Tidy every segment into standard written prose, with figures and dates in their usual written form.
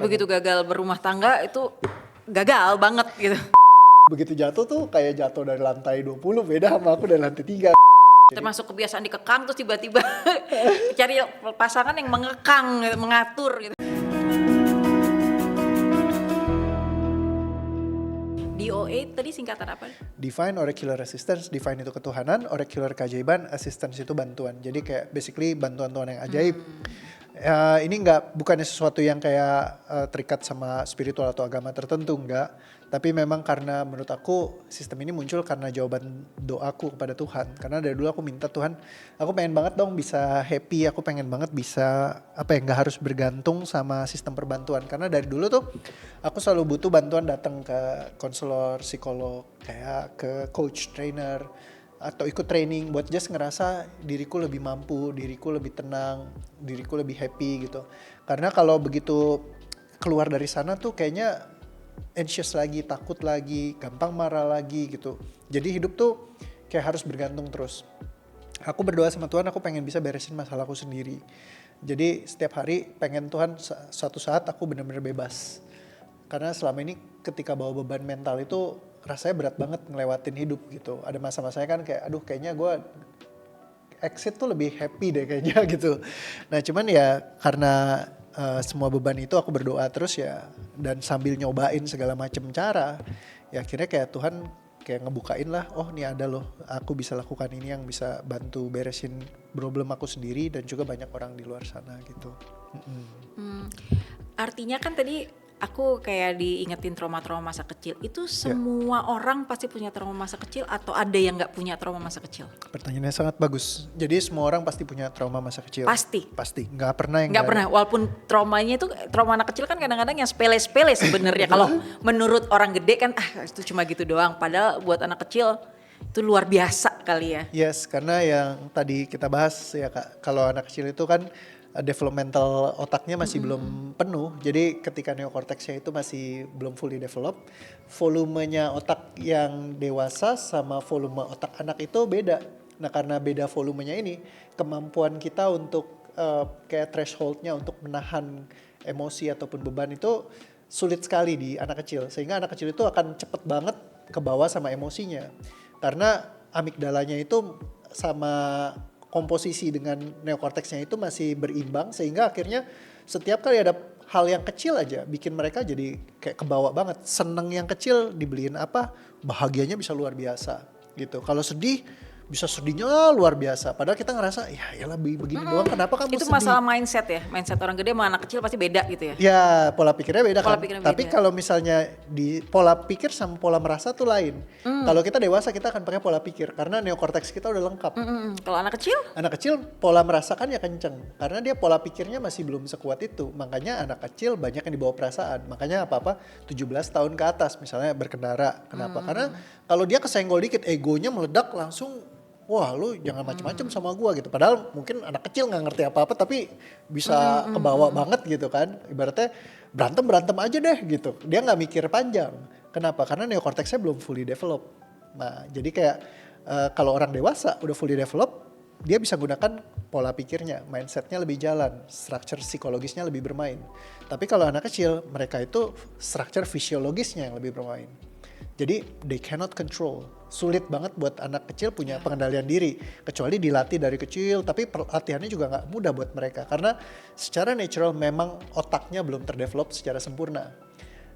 Begitu gagal berumah tangga itu gagal banget gitu. Begitu jatuh tuh kayak jatuh dari lantai 20, beda sama aku dari lantai 3. Termasuk kebiasaan dikekang terus tiba-tiba cari pasangan yang mengekang, mengatur gitu. DOA tadi singkatan apa? Divine Oracular Assistance, Divine itu ketuhanan, Oracular keajaiban, Assistance itu bantuan. Jadi kayak basically bantuan Tuhan yang ajaib. Ini bukannya sesuatu yang kayak terikat sama spiritual atau agama tertentu, enggak. Tapi memang karena menurut aku sistem ini muncul karena jawaban doaku kepada Tuhan. Karena dari dulu aku minta Tuhan, aku pengen banget dong bisa happy, aku pengen banget bisa nggak harus bergantung sama sistem perbantuan. Karena dari dulu tuh aku selalu butuh bantuan datang ke konselor, psikolog, kayak ke coach, trainer, atau ikut training buat just ngerasa diriku lebih mampu, diriku lebih tenang, diriku lebih happy gitu. Karena kalau begitu keluar dari sana tuh kayaknya anxious lagi, takut lagi, gampang marah lagi gitu. Jadi hidup tuh kayak harus bergantung terus. Aku berdoa sama Tuhan, aku pengen bisa beresin masalahku sendiri. Jadi setiap hari pengen Tuhan suatu saat aku benar-benar bebas. Karena selama ini ketika bawa beban mental itu rasanya berat banget ngelewatin hidup gitu. Ada masa-masanya kan kayak aduh kayaknya gue exit tuh lebih happy deh kayaknya gitu. Nah cuman ya karena semua beban itu aku berdoa terus ya, dan sambil nyobain segala macam cara, ya akhirnya kayak Tuhan kayak ngebukain lah, oh nih ada loh aku bisa lakukan ini yang bisa bantu beresin problem aku sendiri dan juga banyak orang di luar sana gitu. Artinya kan tadi aku kayak diingetin trauma-trauma masa kecil. Itu semua orang pasti punya trauma masa kecil atau ada yang nggak punya trauma masa kecil? Pertanyaannya sangat bagus. Jadi semua orang pasti punya trauma masa kecil. Pasti. Nggak pernah yang nggak pernah. Walaupun traumanya itu trauma anak kecil kan kadang-kadang yang sepele-sepele sebenarnya. Kalau menurut orang gede kan itu cuma gitu doang. Padahal buat anak kecil itu luar biasa kali ya. Yes, karena yang tadi kita bahas ya Kak, kalau anak kecil itu kan developmental otaknya masih belum penuh. Jadi ketika neokorteksnya itu masih belum fully develop, volumenya otak yang dewasa sama volume otak anak itu beda. Nah karena beda volumenya ini, kemampuan kita untuk kayak thresholdnya untuk menahan emosi ataupun beban itu sulit sekali di anak kecil. Sehingga anak kecil itu akan cepet banget ke bawah sama emosinya. Karena amigdalanya itu sama komposisi dengan neokorteksnya itu masih berimbang, sehingga akhirnya setiap kali ada hal yang kecil aja bikin mereka jadi kayak kebawa banget. Seneng yang kecil dibeliin apa, bahagianya bisa luar biasa gitu. Kalau sedih bisa sedihnya luar biasa. Padahal kita ngerasa ya lebih begini doang, kenapa kamu Itu sedih? masalah mindset ya. Mindset orang gede sama anak kecil pasti beda gitu ya. Ya pola pikirnya beda Pola kan. pikirnya Tapi beda. kalau misalnya di pola pikir sama pola merasa tuh lain. Kalau kita dewasa kita akan pakai pola pikir karena neokorteks kita udah lengkap. Kalau anak kecil? Anak kecil pola merasakan ya kenceng karena dia pola pikirnya masih belum sekuat itu. Makanya anak kecil banyak yang dibawa perasaan. Makanya apa-apa 17 tahun ke atas misalnya berkendara. Kenapa? Karena kalau dia kesenggol dikit egonya meledak langsung, wah lu jangan macem-macem sama gua gitu. Padahal mungkin anak kecil nggak ngerti apa-apa tapi bisa kebawa banget gitu kan. Ibaratnya berantem aja deh gitu. Dia nggak mikir panjang. Kenapa? Karena neokorteksnya belum fully develop. Nah jadi kayak kalau orang dewasa udah fully develop, dia bisa gunakan pola pikirnya, mindsetnya lebih jalan, structure psikologisnya lebih bermain. Tapi kalau anak kecil, mereka itu structure fisiologisnya yang lebih bermain. Jadi they cannot control. Sulit banget buat anak kecil punya pengendalian diri. Kecuali dilatih dari kecil, tapi latihannya juga gak mudah buat mereka. Karena secara natural memang otaknya belum terdevelop secara sempurna.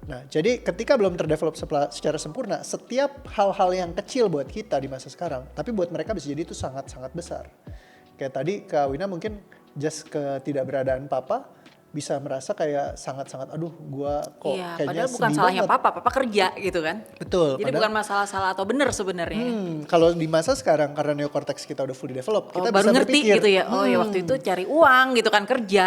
Nah jadi ketika belum terdevelop secara sempurna, setiap hal-hal yang kecil buat kita di masa sekarang, tapi buat mereka bisa jadi itu sangat-sangat besar. Kayak tadi Kak Wina mungkin just ketidakberadaan papa, bisa merasa kayak sangat-sangat aduh gua kok Iya, kayaknya padahal bukan sedih salahnya banget. papa kerja gitu kan. Betul. Jadi padahal, bukan masalah salah atau benar sebenarnya. kalau di masa sekarang karena neokorteks kita udah fully develop, kita Baru bisa ngerti berpikir. gitu ya. Oh ya waktu itu cari uang gitu kan, kerja,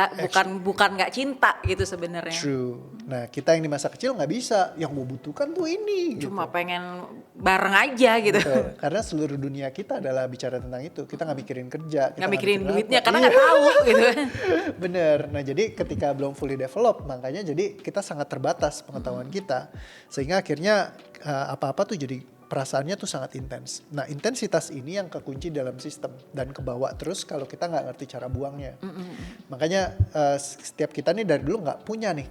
bukan nggak cinta gitu sebenarnya. True. Nah kita yang di masa kecil nggak bisa, yang gue butuhkan tuh ini. Gitu. Cuma pengen bareng aja gitu. Betul. Karena seluruh dunia kita adalah bicara tentang itu. Kita nggak mikirin kerja, kita Nggak mikirin mikirin duitnya apa. karena nggak tahu gitu. Bener. Nah jadi ketika belum fully develop, makanya jadi kita sangat terbatas pengetahuan kita, sehingga akhirnya apa-apa tuh jadi perasaannya tuh sangat intens. Nah intensitas ini yang kekunci dalam sistem dan kebawa terus kalau kita nggak ngerti cara buangnya. Makanya setiap kita nih dari dulu nggak punya nih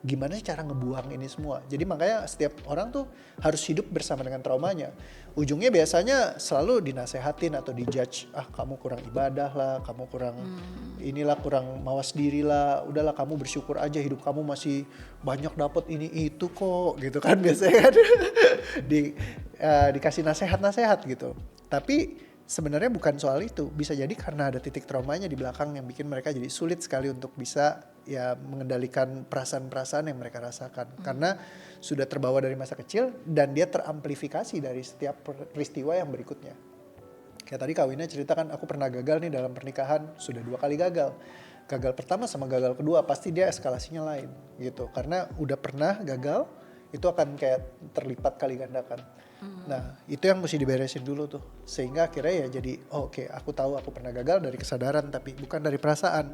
gimana sih cara ngebuang ini semua. Jadi makanya setiap orang tuh harus hidup bersama dengan traumanya. Ujungnya biasanya selalu dinasehatin atau dijudge, ah kamu kurang ibadah lah, kamu kurang inilah, kurang mawas diri lah, udahlah kamu bersyukur aja, hidup kamu masih banyak dapat ini itu kok gitu kan biasanya kan. Dikasih nasehat-nasehat gitu. Tapi sebenarnya bukan soal itu, bisa jadi karena ada titik traumanya di belakang yang bikin mereka jadi sulit sekali untuk bisa ya mengendalikan perasaan-perasaan yang mereka rasakan. Karena sudah terbawa dari masa kecil dan dia teramplifikasi dari setiap peristiwa yang berikutnya. Kayak tadi Kak Wina ceritakan, aku pernah gagal nih dalam pernikahan, sudah 2 kali gagal. Gagal pertama sama gagal kedua pasti dia eskalasinya lain gitu. Karena udah pernah gagal, itu akan kayak terlipat kali gandakan. Nah itu yang mesti diberesin dulu tuh, sehingga akhirnya ya jadi oke, aku tahu aku pernah gagal dari kesadaran tapi bukan dari perasaan.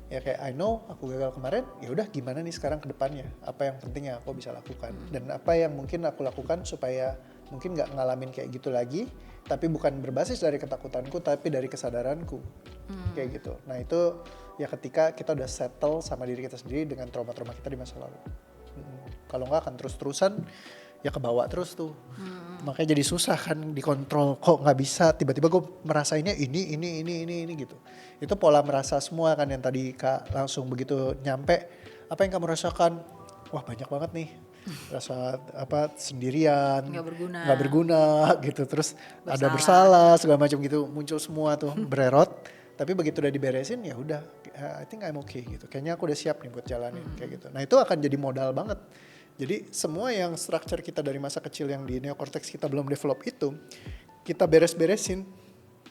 Ya kayak I know aku gagal kemarin, ya udah gimana nih sekarang ke depannya, apa yang penting yang aku bisa lakukan dan apa yang mungkin aku lakukan supaya mungkin nggak ngalamin kayak gitu lagi, tapi bukan berbasis dari ketakutanku tapi dari kesadaranku. Kayak gitu. Nah itu ya ketika kita udah settle sama diri kita sendiri dengan trauma-trauma kita di masa lalu. Kalau nggak akan terus-terusan ya kebawa terus tuh. Makanya jadi susah kan dikontrol, kok nggak bisa tiba-tiba gue merasainnya ini gitu. Itu pola merasa semua kan yang tadi Kak langsung begitu nyampe, apa yang kamu rasakan? Wah banyak banget nih, rasa apa sendirian, nggak berguna gitu, terus ada bersalah segala macam gitu, muncul semua tuh bererot. Tapi begitu udah diberesin ya udah, I think I'm okay gitu. Kayaknya aku udah siap nih buat jalanin kayak gitu. Nah itu akan jadi modal banget. Jadi semua yang structure kita dari masa kecil yang di neokortex kita belum develop itu, kita beres-beresin.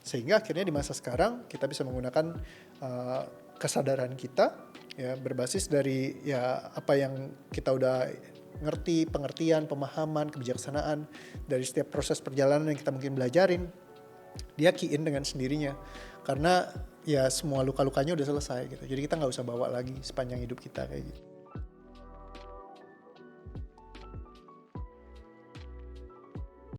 Sehingga akhirnya di masa sekarang kita bisa menggunakan kesadaran kita ya berbasis dari ya apa yang kita udah ngerti, pengertian, pemahaman, kebijaksanaan dari setiap proses perjalanan yang kita mungkin belajarin. Dia key in dengan sendirinya. Karena ya semua luka-lukanya udah selesai gitu. Jadi kita nggak usah bawa lagi sepanjang hidup kita kayak gitu.